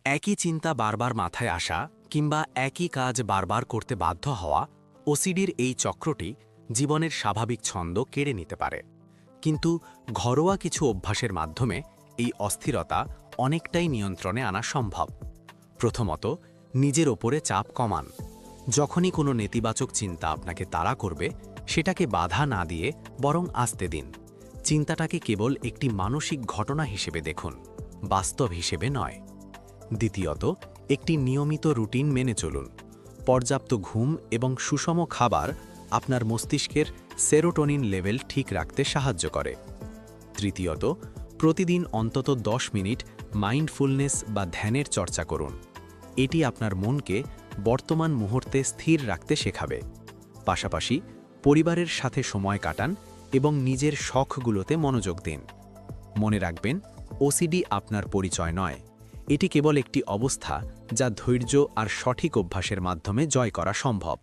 একই চিন্তা বারবার মাথায় আসা কিংবা একই কাজ বারবার করতে বাধ্য হওয়া ওসিডির এই চক্রটি জীবনের স্বাভাবিক ছন্দ কেড়ে নিতে পারে। কিন্তু ঘরোয়া কিছু অভ্যাসের মাধ্যমে এই অস্থিরতা অনেকটাই নিয়ন্ত্রণে আনা সম্ভব। প্রথমত, নিজের ওপরে চাপ কমান। যখনই কোনো নেতিবাচক চিন্তা আপনাকে তাড়া করবে, সেটাকে বাধা না দিয়ে বরং আসতে দিন। চিন্তাটাকে কেবল একটি মানসিক ঘটনা হিসেবে দেখুন, বাস্তব হিসেবে নয়। দ্বিতীয়ত, একটি নিয়মিত রুটিন মেনে চলুন। পর্যাপ্ত ঘুম এবং সুষম খাবার আপনার মস্তিষ্কের সেরোটোনিন লেভেল ঠিক রাখতে সাহায্য করে। তৃতীয়ত, প্রতিদিন অন্তত 10 মিনিট মাইন্ডফুলনেস বা ধ্যানের চর্চা করুন। এটি আপনার মনকে বর্তমান মুহূর্তে স্থির রাখতে শেখাবে। পাশাপাশি পরিবারের সাথে সময় কাটান এবং নিজের শখগুলোতে মনোযোগ দিন। মনে রাখবেন, ওসিডি আপনার পরিচয় নয়, এটি কেবল একটি অবস্থা যা ধৈর্য আর সঠিক অভ্যাসের মাধ্যমে জয় করা সম্ভব।